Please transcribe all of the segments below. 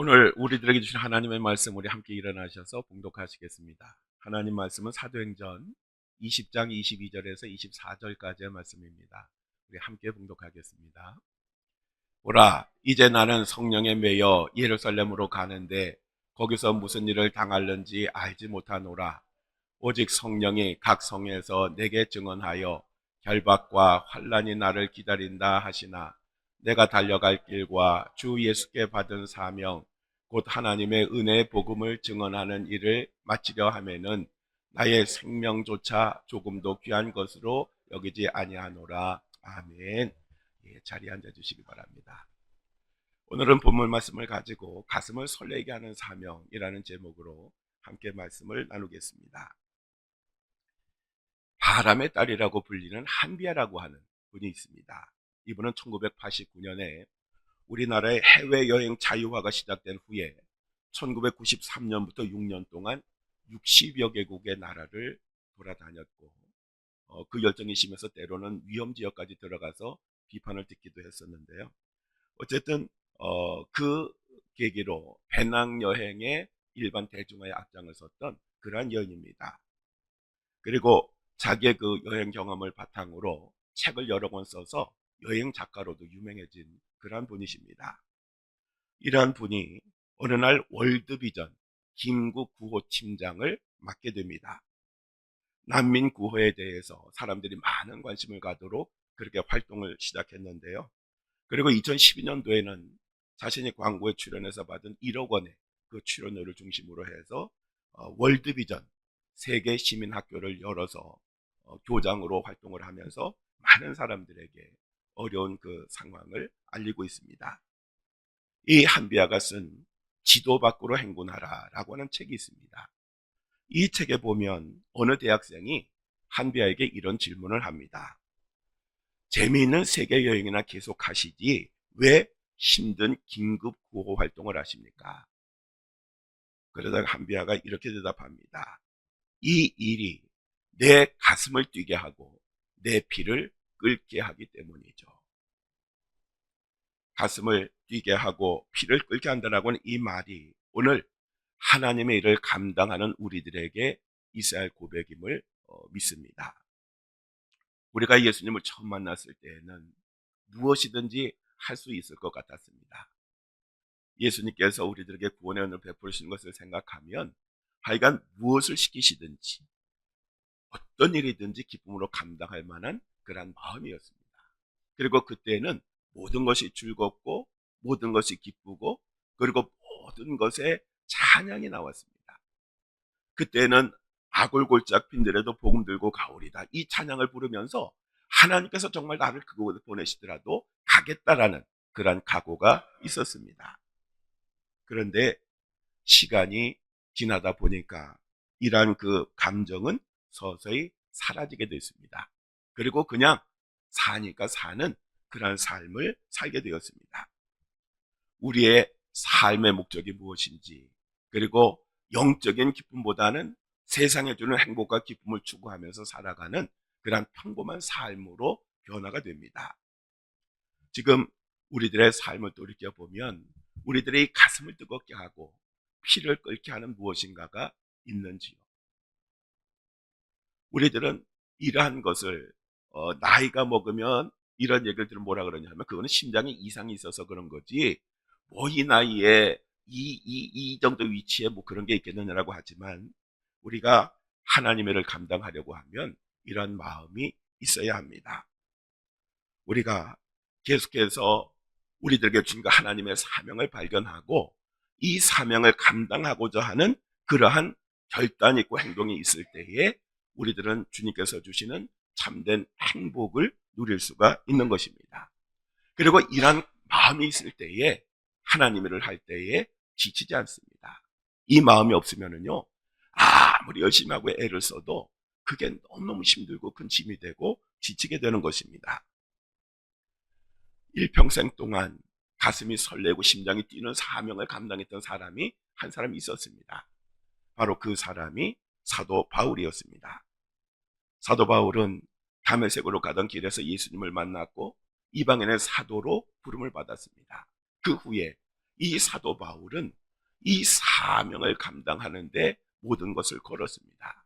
오늘 우리들에게 주신 하나님의 말씀 우리 함께 일어나셔서 봉독하시겠습니다. 하나님 말씀은 사도행전 20장 22절에서 24절까지의 말씀입니다. 우리 함께 봉독하겠습니다. 보라, 이제 나는 성령에 매여 예루살렘으로 가는데 거기서 무슨 일을 당할는지 알지 못하노라. 오직 성령이 각 성에서 내게 증언하여 결박과 환난이 나를 기다린다 하시나 내가 달려갈 길과 주 예수께 받은 사명 곧 하나님의 은혜의 복음을 증언하는 일을 마치려 하면은 나의 생명조차 조금도 귀한 것으로 여기지 아니하노라. 아멘. 예, 자리에 앉아 주시기 바랍니다. 오늘은 본문 말씀을 가지고 가슴을 설레게 하는 사명이라는 제목으로 함께 말씀을 나누겠습니다. 바람의 딸이라고 불리는 한비아라고 하는 분이 있습니다. 이분은 1989년에 우리나라의 해외여행 자유화가 시작된 후에 1993년부터 6년 동안 60여 개국의 나라를 돌아다녔고 그 열정이 심해서 때로는 위험지역까지 들어가서 비판을 듣기도 했었는데요. 어쨌든 그 계기로 배낭여행에 일반 대중화에 앞장을 섰던 그러한 여인입니다. 그리고 자기의 그 여행 경험을 바탕으로 책을 여러 권 써서 여행 작가로도 유명해진 그러한 분이십니다. 이러한 분이 어느 날 월드비전 김구 구호 팀장을 맡게 됩니다. 난민 구호에 대해서 사람들이 많은 관심을 갖도록 그렇게 활동을 시작했는데요. 그리고 2012년도에는 자신이 광고에 출연해서 받은 1억 원의 그 출연료를 중심으로 해서 월드비전 세계 시민학교를 열어서 교장으로 활동을 하면서 많은 사람들에게 어려운 그 상황을 알리고 있습니다. 이 한비아가 쓴 지도 밖으로 행군하라 라고 하는 책이 있습니다. 이 책에 보면 어느 대학생이 한비아에게 이런 질문을 합니다. 재미있는 세계 여행이나 계속 하시지 왜 힘든 긴급 구호 활동을 하십니까? 그러다가 한비아가 이렇게 대답합니다. 이 일이 내 가슴을 뛰게 하고 내 피를 끓게 하기 때문이죠. 가슴을 뛰게 하고 피를 끓게 한다라고 하는 이 말이 오늘 하나님의 일을 감당하는 우리들에게 있어야 할 고백임을 믿습니다. 우리가 예수님을 처음 만났을 때에는 무엇이든지 할 수 있을 것 같았습니다. 예수님께서 우리들에게 구원의 은혜를 베푸시는 것을 생각하면 하여간 무엇을 시키시든지 어떤 일이든지 기쁨으로 감당할 만한 그런 마음이었습니다. 그리고 그때는 모든 것이 즐겁고 모든 것이 기쁘고 그리고 모든 것에 찬양이 나왔습니다. 그때는 아골골짝 핀들에도 복음 들고 가오리다 이 찬양을 부르면서 하나님께서 정말 나를 그곳에 보내시더라도 가겠다라는 그런 각오가 있었습니다. 그런데 시간이 지나다 보니까 이러한 그 감정은 서서히 사라지게 됐습니다. 그리고 그냥 사니까 사는 그런 삶을 살게 되었습니다. 우리의 삶의 목적이 무엇인지 그리고 영적인 기쁨보다는 세상에 주는 행복과 기쁨을 추구하면서 살아가는 그런 평범한 삶으로 변화가 됩니다. 지금 우리들의 삶을 돌이켜보면 우리들의 가슴을 뜨겁게 하고 피를 끓게 하는 무엇인가가 있는지요. 우리들은 이러한 것을 나이가 먹으면 이런 얘기를 들으면 뭐라 그러냐면 그거는 심장에 이상이 있어서 그런 거지 뭐 이 나이에 이 정도 위치에 뭐 그런 게 있겠느냐라고 하지만 우리가 하나님의 일을 감당하려고 하면 이런 마음이 있어야 합니다. 우리가 계속해서 우리들에게 주신 하나님의 사명을 발견하고 이 사명을 감당하고자 하는 그러한 결단이 있고 행동이 있을 때에 우리들은 주님께서 주시는 참된 행복을 누릴 수가 있는 것입니다. 그리고 이런 마음이 있을 때에 하나님의 일을 할 때에 지치지 않습니다. 이 마음이 없으면은요 아무리 열심히 하고 애를 써도 그게 너무너무 힘들고 큰 짐이 되고 지치게 되는 것입니다. 일평생 동안 가슴이 설레고 심장이 뛰는 사명을 감당했던 사람이 한 사람이 있었습니다. 바로 그 사람이 사도 바울이었습니다. 사도 바울은 다메섹으로 가던 길에서 예수님을 만났고 이방인의 사도로 부름을 받았습니다. 그 후에 이 사도 바울은 이 사명을 감당하는데 모든 것을 걸었습니다.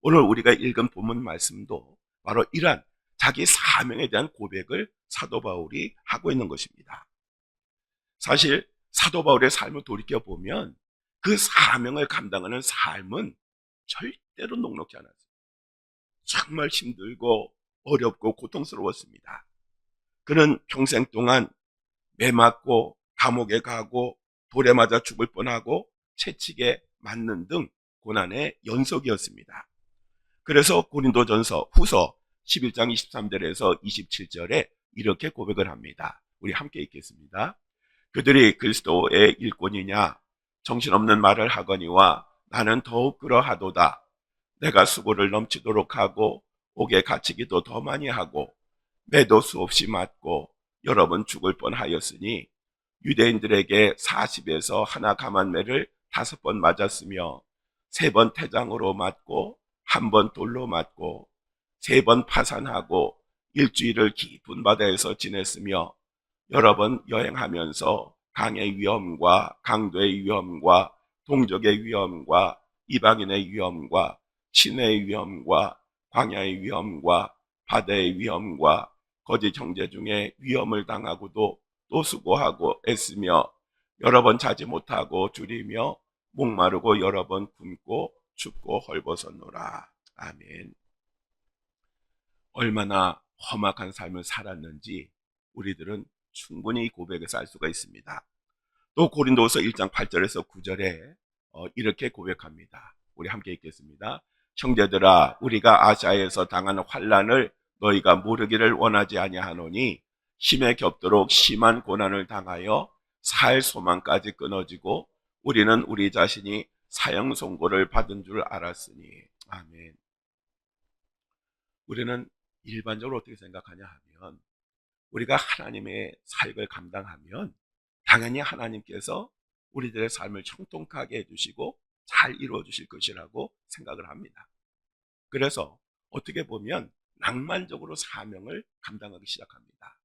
오늘 우리가 읽은 본문 말씀도 바로 이러한 자기 사명에 대한 고백을 사도 바울이 하고 있는 것입니다. 사실 사도 바울의 삶을 돌이켜보면 그 사명을 감당하는 삶은 절대로 녹록지 않았어요. 정말 힘들고 어렵고 고통스러웠습니다. 그는 평생 동안 매 맞고 감옥에 가고 돌에 맞아 죽을 뻔하고 채찍에 맞는 등 고난의 연속이었습니다. 그래서 고린도전서 후서 11장 23절에서 27절에 이렇게 고백을 합니다. 우리 함께 읽겠습니다. 그들이 그리스도의 일꾼이냐 정신없는 말을 하거니와 나는 더욱 그러하도다. 내가 수고를 넘치도록 하고 옥에 갇히기도 더 많이 하고 매도 수없이 맞고 여러 번 죽을 뻔하였으니 유대인들에게 40에서 하나 감한매를 5번 맞았으며 3번 태장으로 맞고 1번 돌로 맞고 3번 파산하고 일주일을 깊은 바다에서 지냈으며 여러 번 여행하면서 강의 위험과 강도의 위험과 동족의 위험과 이방인의 위험과 신의 위험과 광야의 위험과 바다의 위험과 거짓 형제 중에 위험을 당하고도 또 수고하고 애쓰며 여러 번 자지 못하고 줄이며 목마르고 여러 번 굶고 춥고 헐벗었노라. 아멘. 얼마나 험악한 삶을 살았는지 우리들은 충분히 고백해서 알 수가 있습니다. 또 고린도서 1장 8절에서 9절에 이렇게 고백합니다. 우리 함께 읽겠습니다. 형제들아 우리가 아시아에서 당한 환난을 너희가 모르기를 원하지 아니하노니 힘에 겹도록 심한 고난을 당하여 살 소망까지 끊어지고 우리는 우리 자신이 사형 선고를 받은 줄 알았으니. 아멘. 우리는 일반적으로 어떻게 생각하냐 하면 우리가 하나님의 사역을 감당하면 당연히 하나님께서 우리들의 삶을 형통하게 해주시고 잘 이루어 주실 것이라고 생각을 합니다. 그래서 어떻게 보면 낭만적으로 사명을 감당하기 시작합니다.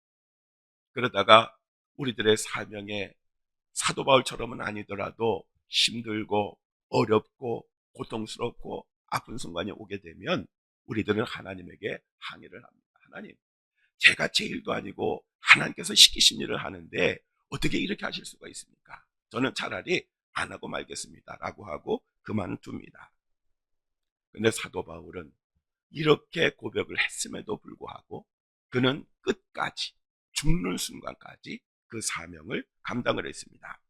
그러다가 우리들의 사명에 사도 바울처럼은 아니더라도 힘들고 어렵고 고통스럽고 아픈 순간이 오게 되면 우리들은 하나님에게 항의를 합니다. 하나님, 제가 제일도 아니고 하나님께서 시키신 일을 하는데 어떻게 이렇게 하실 수가 있습니까? 저는 차라리 안 하고 말겠습니다 라고 하고 그만둡니다. 근데 사도 바울은 이렇게 고백을 했음에도 불구하고 그는 끝까지 죽는 순간까지 그 사명을 감당을 했습니다.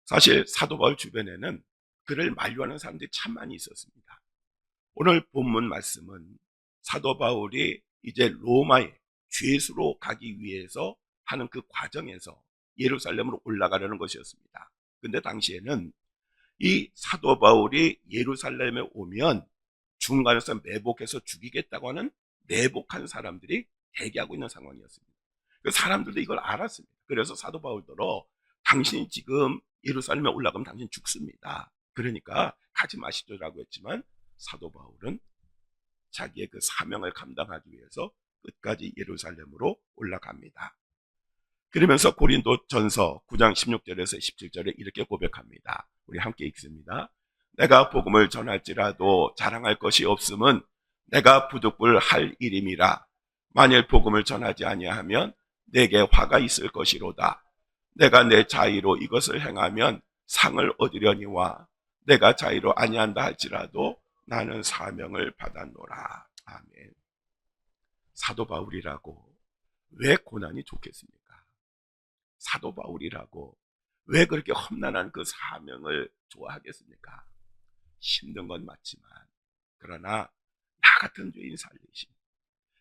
사실 사도 바울 주변에는 그를 만류하는 사람들이 참 많이 있었습니다. 오늘 본문 말씀은 사도 바울이 이제 로마에 죄수로 가기 위해서 하는 그 과정에서 예루살렘으로 올라가려는 것이었습니다. 근데 당시에는 이 사도 바울이 예루살렘에 오면 중간에서 매복해서 죽이겠다고 하는 매복한 사람들이 대기하고 있는 상황이었습니다. 그 사람들도 이걸 알았습니다. 그래서 사도 바울더러 당신이 지금 예루살렘에 올라가면 당신 죽습니다. 그러니까 가지 마시죠라고 했지만 사도 바울은 자기의 그 사명을 감당하기 위해서 끝까지 예루살렘으로 올라갑니다. 그러면서 고린도전서 9장 16절에서 17절에 이렇게 고백합니다. 우리 함께 읽습니다. 내가 복음을 전할지라도 자랑할 것이 없음은 내가 부득불할 일임이라. 만일 복음을 전하지 아니하면 내게 화가 있을 것이로다. 내가 내 자의로 이것을 행하면 상을 얻으려니와 내가 자의로 아니한다 할지라도 나는 사명을 받았노라. 아멘. 사도 바울이라고 왜 고난이 좋겠습니까? 사도 바울이라고 왜 그렇게 험난한 그 사명을 좋아하겠습니까? 힘든 건 맞지만 그러나 나 같은 죄인 살리심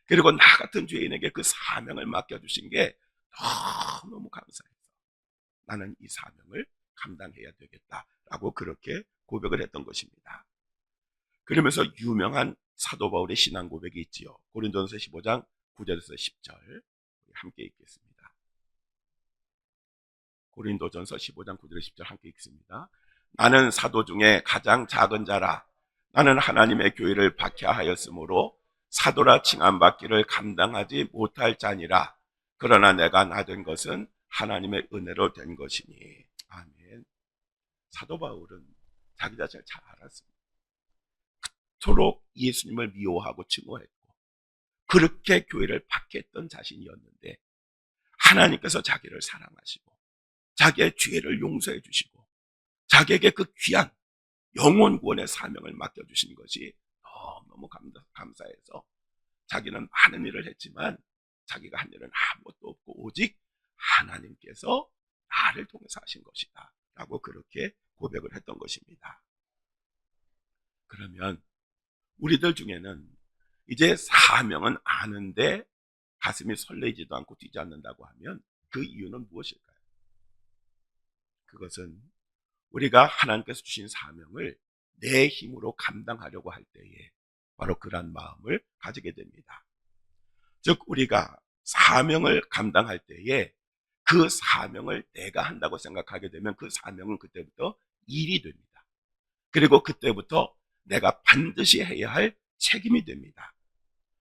그리고 나 같은 죄인에게 그 사명을 맡겨주신 게 너무 감사해서 나는 이 사명을 감당해야 되겠다라고 그렇게 고백을 했던 것입니다. 그러면서 유명한 사도 바울의 신앙 고백이 있지요. 고린도전서 15장 9절에서 10절 함께 읽겠습니다. 고린도전서 15장 9절 10절 함께 읽습니다. 나는 사도 중에 가장 작은 자라. 나는 하나님의 교회를 박해하였으므로 사도라 칭함받기를 감당하지 못할 자니라. 그러나 내가 나된 것은 하나님의 은혜로 된 것이니. 아멘. 사도 바울은 자기 자신을 잘 알았습니다. 그토록 예수님을 미워하고 증오했고 그렇게 교회를 박해했던 자신이었는데 하나님께서 자기를 사랑하시고 자기의 죄를 용서해 주시고 자기에게 그 귀한 영혼 구원의 사명을 맡겨주신 것이 너무너무 감사해서 자기는 많은 일을 했지만 자기가 한 일은 아무것도 없고 오직 하나님께서 나를 통해서 하신 것이다 라고 그렇게 고백을 했던 것입니다. 그러면 우리들 중에는 이제 사명은 아는데 가슴이 설레지도 않고 뛰지 않는다고 하면 그 이유는 무엇일까요? 그것은 우리가 하나님께서 주신 사명을 내 힘으로 감당하려고 할 때에 바로 그런 마음을 가지게 됩니다. 즉 우리가 사명을 감당할 때에 그 사명을 내가 한다고 생각하게 되면 그 사명은 그때부터 일이 됩니다. 그리고 그때부터 내가 반드시 해야 할 책임이 됩니다.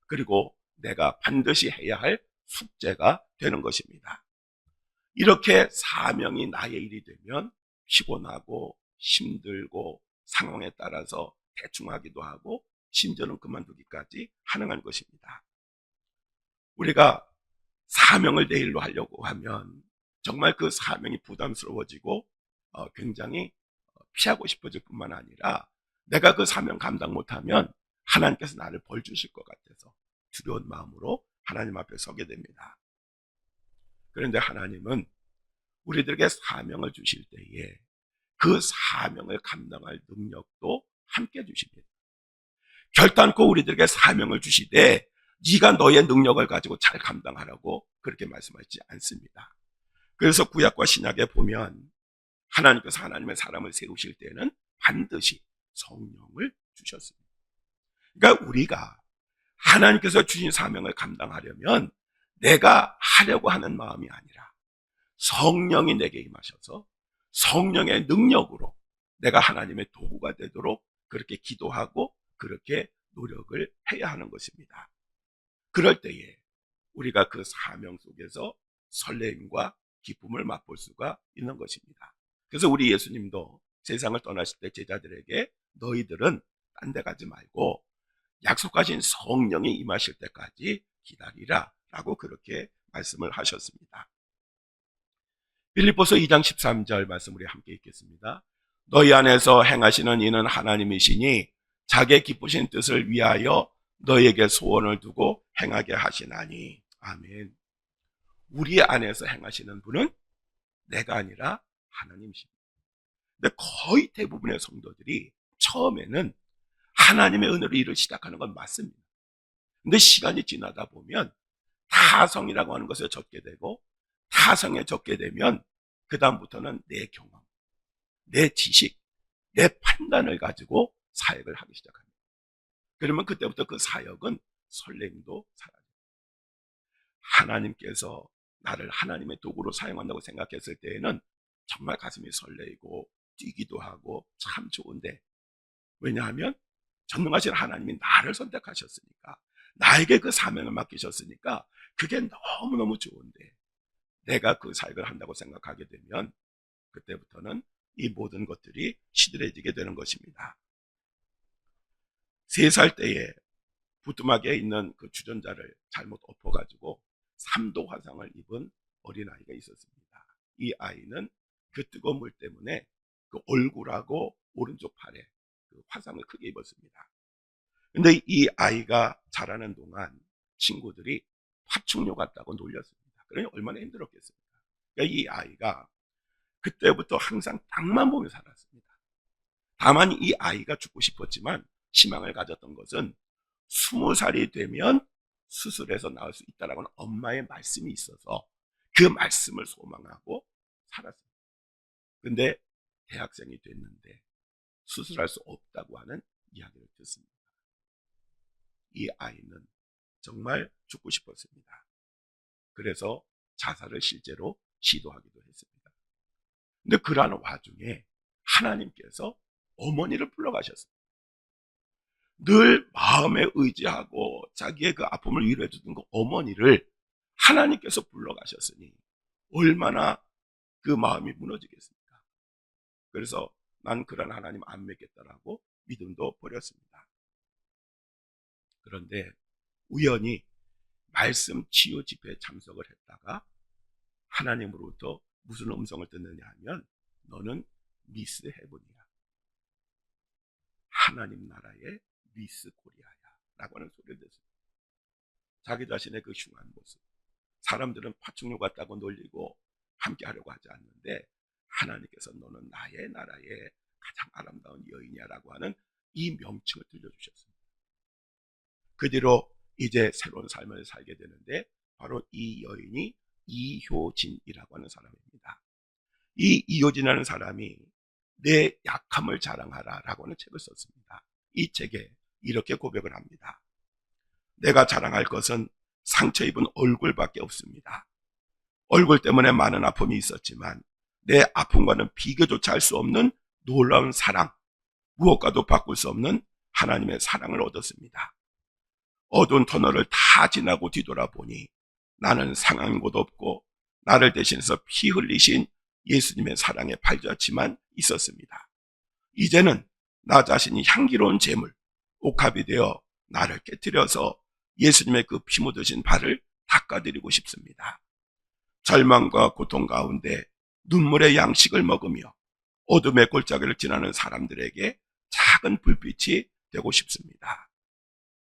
그리고 내가 반드시 해야 할 숙제가 되는 것입니다. 이렇게 사명이 나의 일이 되면 피곤하고 힘들고 상황에 따라서 대충 하기도 하고 심지어는 그만두기까지 가능한 것입니다. 우리가 사명을 내 일로 하려고 하면 정말 그 사명이 부담스러워지고 굉장히 피하고 싶어질 뿐만 아니라 내가 그 사명 감당 못하면 하나님께서 나를 벌 주실 것 같아서 두려운 마음으로 하나님 앞에 서게 됩니다. 그런데 하나님은 우리들에게 사명을 주실 때에 그 사명을 감당할 능력도 함께 주십니다. 결단코 우리들에게 사명을 주시되 네가 너의 능력을 가지고 잘 감당하라고 그렇게 말씀하지 않습니다. 그래서 구약과 신약에 보면 하나님께서 하나님의 사람을 세우실 때는 반드시 성령을 주셨습니다. 그러니까 우리가 하나님께서 주신 사명을 감당하려면 내가 하려고 하는 마음이 아니라 성령이 내게 임하셔서 성령의 능력으로 내가 하나님의 도구가 되도록 그렇게 기도하고 그렇게 노력을 해야 하는 것입니다. 그럴 때에 우리가 그 사명 속에서 설렘과 기쁨을 맛볼 수가 있는 것입니다. 그래서 우리 예수님도 세상을 떠나실 때 제자들에게 너희들은 딴 데 가지 말고 약속하신 성령이 임하실 때까지 기다리라 라고 그렇게 말씀을 하셨습니다. 빌립보서 2장 13절 말씀 우리 함께 읽겠습니다. 너희 안에서 행하시는 이는 하나님이시니 자기의 기쁘신 뜻을 위하여 너희에게 소원을 두고 행하게 하시나니. 아멘. 우리 안에서 행하시는 분은 내가 아니라 하나님이십니다. 근데 거의 대부분의 성도들이 처음에는 하나님의 은혜로 일을 시작하는 건 맞습니다. 근데 시간이 지나다 보면 타성이라고 하는 것에 젖게 되고 타성에 젖게 되면 그 다음부터는 내 경험, 내 지식, 내 판단을 가지고 사역을 하기 시작합니다. 그러면 그때부터 그 사역은 설렘도 사라져요. 하나님께서 나를 하나님의 도구로 사용한다고 생각했을 때에는 정말 가슴이 설레이고 뛰기도 하고 참 좋은데, 왜냐하면 전능하신 하나님이 나를 선택하셨으니까, 나에게 그 사명을 맡기셨으니까 그게 너무너무 좋은데 내가 그 사역을 한다고 생각하게 되면 그때부터는 이 모든 것들이 시들해지게 되는 것입니다. 3살 때에 부뚜막에 있는 그 주전자를 잘못 엎어가지고 3도 화상을 입은 어린아이가 있었습니다. 이 아이는 그 뜨거운 물 때문에 그 얼굴하고 오른쪽 팔에 그 화상을 크게 입었습니다. 근데 이 아이가 자라는 동안 친구들이 파충류 같다고 놀렸습니다. 그러니 얼마나 힘들었겠습니까? 그러니까 이 아이가 그때부터 항상 땅만 보며 살았습니다. 다만 이 아이가 죽고 싶었지만 희망을 가졌던 것은 20살이 되면 수술해서 나을 수 있다라는 엄마의 말씀이 있어서 그 말씀을 소망하고 살았습니다. 근데 대학생이 됐는데 수술할 수 없다고 하는 이야기를 듣습니다. 이 아이는 정말 죽고 싶었습니다. 그래서 자살을 실제로 시도하기도 했습니다. 근데 그러한 와중에 하나님께서 어머니를 불러가셨습니다. 늘 마음에 의지하고 자기의 그 아픔을 위로해 주던 그 어머니를 하나님께서 불러가셨으니 얼마나 그 마음이 무너지겠습니까? 그래서 난 그런 하나님 안 믿겠다라고 믿음도 버렸습니다. 그런데 우연히 말씀 치유 집회에 참석을 했다가 하나님으로부터 무슨 음성을 듣느냐 하면 너는 미스 헤븐이야. 하나님 나라의 미스 코리아야 라고 하는 소리를 듣습니다. 자기 자신의 그 흉한 모습, 사람들은 파충류 같다고 놀리고 함께 하려고 하지 않는데 하나님께서 너는 나의 나라의 가장 아름다운 여인이야라고 하는 이 명칭을 들려주셨습니다. 그 뒤로 이제 새로운 삶을 살게 되는데 바로 이 여인이 이효진이라고 하는 사람입니다. 이 이효진이라는 사람이 내 약함을 자랑하라 라고 하는 책을 썼습니다. 이 책에 이렇게 고백을 합니다. 내가 자랑할 것은 상처 입은 얼굴밖에 없습니다. 얼굴 때문에 많은 아픔이 있었지만 내 아픔과는 비교조차 할 수 없는 놀라운 사랑, 무엇과도 바꿀 수 없는 하나님의 사랑을 얻었습니다. 어두운 터널을 다 지나고 뒤돌아보니 나는 상한 곳 없고 나를 대신해서 피 흘리신 예수님의 사랑에 발자취만 있었습니다. 이제는 나 자신이 향기로운 제물, 옥합이 되어 나를 깨뜨려서 예수님의 그 피 묻으신 발을 닦아드리고 싶습니다. 절망과 고통 가운데 눈물의 양식을 먹으며 어둠의 골짜기를 지나는 사람들에게 작은 불빛이 되고 싶습니다.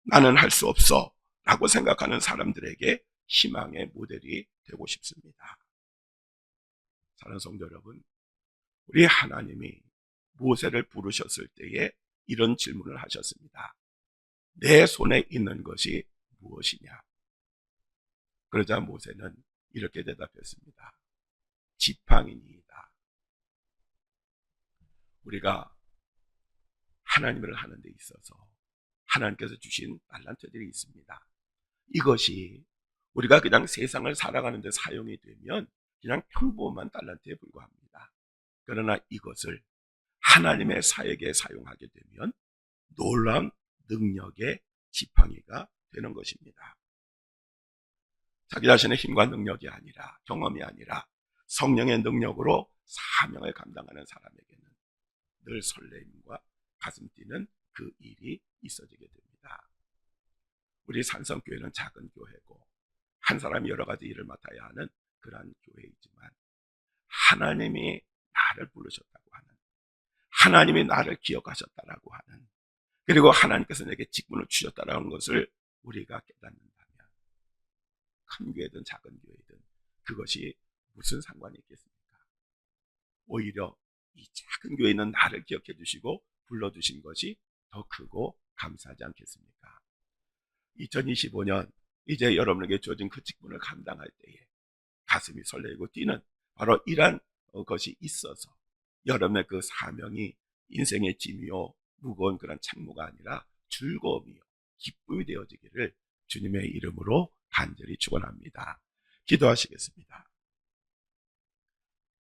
나는 할 수 없어 라고 생각하는 사람들에게 희망의 모델이 되고 싶습니다. 사랑하는 성도 여러분, 우리 하나님이 모세를 부르셨을 때에 이런 질문을 하셨습니다. 내 손에 있는 것이 무엇이냐? 그러자 모세는 이렇게 대답했습니다. 지팡이니이다. 우리가 하나님을 하는 데 있어서 하나님께서 주신 달란트들이 있습니다. 이것이 우리가 그냥 세상을 살아가는 데 사용이 되면 그냥 평범한 달란트에 불과합니다. 그러나 이것을 하나님의 사역에 사용하게 되면 놀라운 능력의 지팡이가 되는 것입니다. 자기 자신의 힘과 능력이 아니라, 경험이 아니라 성령의 능력으로 사명을 감당하는 사람에게는 늘 설레임과 가슴 뛰는 그 일이 있어지게 됩니다. 우리 산성교회는 작은 교회고 한 사람이 여러 가지 일을 맡아야 하는 그러한 교회이지만 하나님이 나를 부르셨다고 하는, 하나님이 나를 기억하셨다라고 하는, 그리고 하나님께서 내게 직분을 주셨다라는 것을 우리가 깨닫는다면 큰 교회든 작은 교회든 그것이 무슨 상관이 있겠습니까? 오히려 이 작은 교회에 있는 나를 기억해 주시고 불러주신 것이 더 크고 감사하지 않겠습니까? 2025년 이제 여러분에게 주어진 그 직분을 감당할 때에 가슴이 설레고 뛰는 바로 이러한 것이 있어서 여러분의 그 사명이 인생의 짐이요 무거운 그런 책무가 아니라 즐거움이요 기쁨이 되어지기를 주님의 이름으로 간절히 축원합니다. 기도하시겠습니다.